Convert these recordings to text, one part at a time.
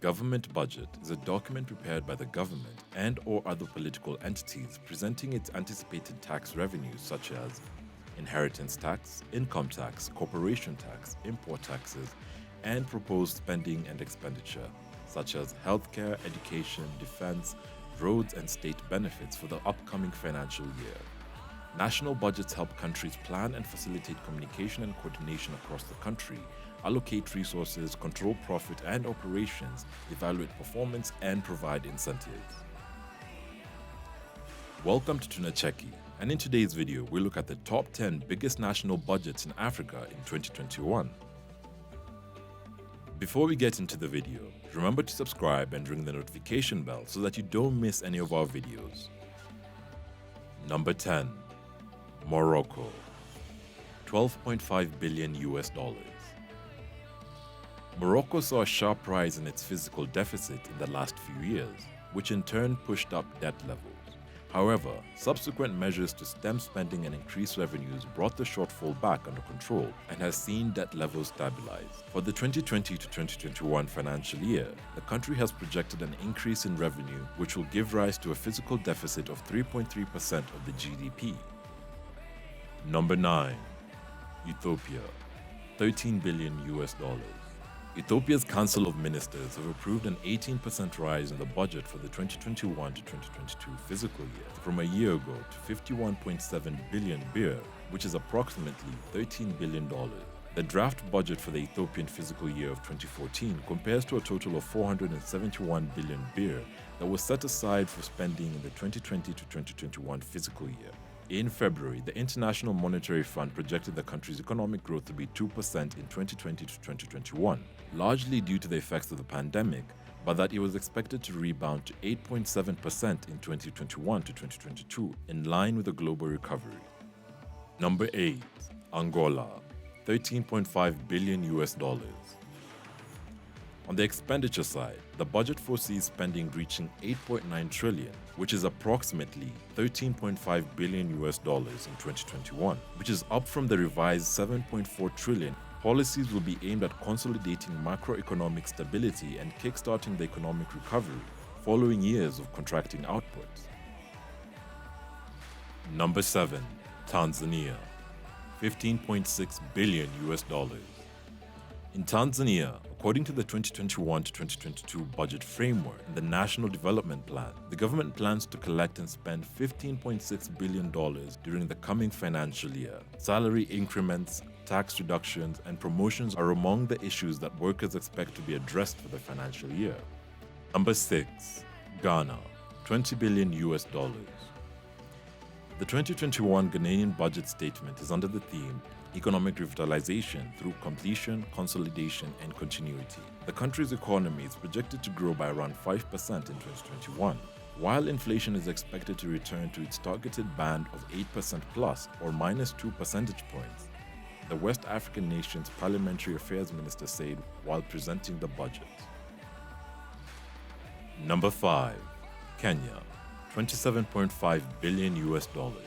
government budget is a document prepared by the government and/or other political entities presenting its anticipated tax revenues such as inheritance tax, income tax, corporation tax, import taxes, and proposed spending and expenditure such as healthcare, education, defense, roads, and state benefits for the upcoming financial year. National budgets help countries plan and facilitate communication and coordination across the country, allocate resources, control profit and operations, evaluate performance, and provide incentives. Welcome to Tunacheki, and in today's video, we'll look at the top 10 biggest national budgets in Africa in 2021. Before we get into the video, remember to subscribe and ring the notification bell so that you don't miss any of our videos. Number 10. Morocco, 12.5 billion US dollars. Morocco saw a sharp rise in its fiscal deficit in the last few years, which in turn pushed up debt levels. However, subsequent measures to stem spending and increase revenues brought the shortfall back under control and has seen debt levels stabilize. For the 2020 to 2021 financial year, the country has projected an increase in revenue which will give rise to a fiscal deficit of 3.3% of the GDP. Number 9. Ethiopia, 13 billion US dollars. Ethiopia's Council of Ministers have approved an 18% rise in the budget for the 2021 to 2022 fiscal year from a year ago to 51.7 billion birr, which is approximately $13 billion. The draft budget for the Ethiopian fiscal year of 2014 compares to a total of 471 billion birr that was set aside for spending in the 2020 to 2021 fiscal year. In February, the International Monetary Fund projected the country's economic growth to be 2% in 2020 to 2021, largely due to the effects of the pandemic, but that it was expected to rebound to 8.7% in 2021 to 2022, in line with the global recovery. Number 8. Angola, 13.5 billion US dollars. On the expenditure side, the budget foresees spending reaching 8.9 trillion, which is approximately 13.5 billion US dollars in 2021, which is up from the revised 7.4 trillion. Policies will be aimed at consolidating macroeconomic stability and kickstarting the economic recovery following years of contracting output. Number 7. Tanzania, 15.6 billion US dollars. In Tanzania, according to the 2021 to 2022 budget framework and the National Development Plan, the government plans to collect and spend $15.6 billion during the coming financial year. Salary increments, tax reductions, and promotions are among the issues that workers expect to be addressed for the financial year. Number 6. Ghana, 20 billion US dollars. The 2021 Ghanaian budget statement is under the theme Economic Revitalization through Completion, Consolidation, and Continuity. The country's economy is projected to grow by around 5% in 2021, while inflation is expected to return to its targeted band of 8% plus or minus 2 percentage points, the West African nation's Parliamentary Affairs Minister said while presenting the budget. Number 5. Kenya, 27.5 billion US dollars.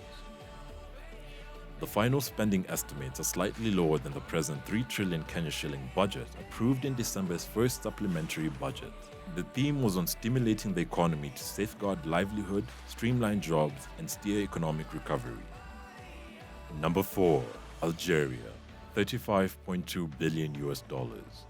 The final spending estimates are slightly lower than the present 3 trillion Kenya shilling budget approved in December's first supplementary budget. The theme was on stimulating the economy to safeguard livelihood, streamline jobs, and steer economic recovery. Number 4. Algeria, 35.2 billion US dollars.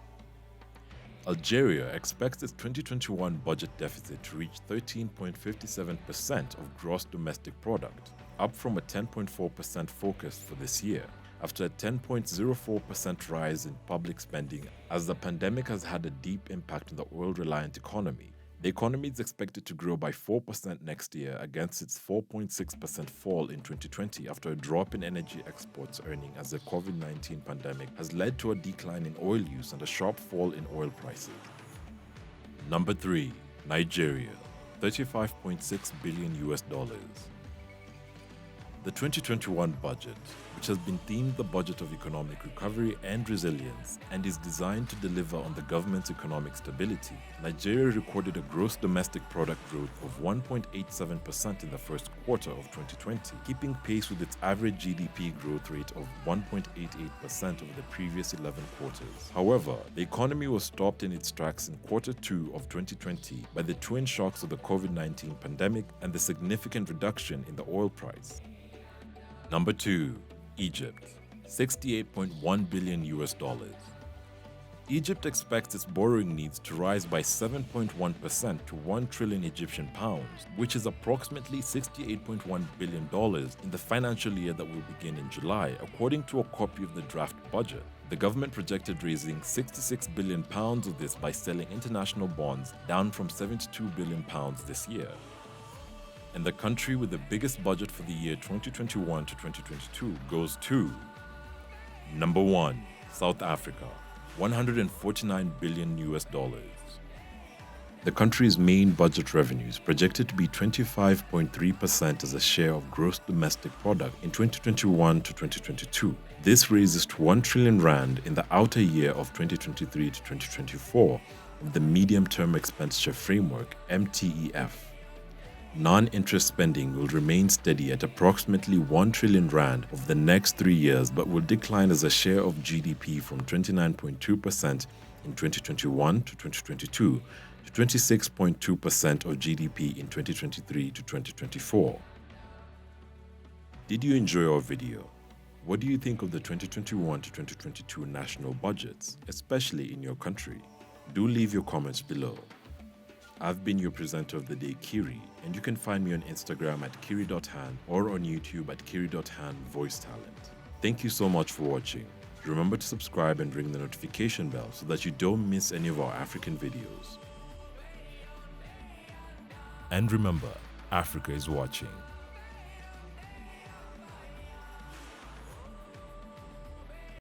Algeria expects its 2021 budget deficit to reach 13.57% of gross domestic product, up from a 10.4% focus for this year, after a 10.04% rise in public spending as the pandemic has had a deep impact on the oil-reliant economy. The economy is expected to grow by 4% next year against its 4.6% fall in 2020 after a drop in energy exports earning as the COVID-19 pandemic has led to a decline in oil use and a sharp fall in oil prices. Number 3. Nigeria, 35.6 billion US dollars. The 2021 budget, which has been themed the budget of economic recovery and resilience and is designed to deliver on the government's economic stability, Nigeria recorded a gross domestic product growth of 1.87% in the first quarter of 2020, keeping pace with its average GDP growth rate of 1.88% over the previous 11 quarters. However, the economy was stopped in its tracks in quarter 2 of 2020 by the twin shocks of the COVID-19 pandemic and the significant reduction in the oil price. Number 2. Egypt, $68.1 billion. Egypt expects its borrowing needs to rise by 7.1% to 1 trillion Egyptian pounds, which is approximately $68.1 billion in the financial year that will begin in July, according to a copy of the draft budget. The government projected raising 66 billion pounds of this by selling international bonds, down from 72 billion pounds this year. And the country with the biggest budget for the year 2021 to 2022 goes to number 1, South Africa, $149 billion. The country's main budget revenues projected to be 25.3% as a share of gross domestic product in 2021 to 2022. This raises to 1 trillion rand in the outer year of 2023 to 2024 of the Medium-Term Expenditure Framework (MTEF). Non-interest spending will remain steady at approximately 1 trillion rand over the next 3 years, but will decline as a share of GDP from 29.2% in 2021 to 2022 to 26.2% of GDP in 2023 to 2024. Did you enjoy our video? What do you think of the 2021 to 2022 national budgets, especially in your country? Do leave your comments below. I've been your presenter of the day, Kiri, and you can find me on Instagram at kiri.han or on YouTube at kiri.han voice talent. Thank you so much for watching. Remember to subscribe and ring the notification bell so that you don't miss any of our African videos. And remember, Africa is watching.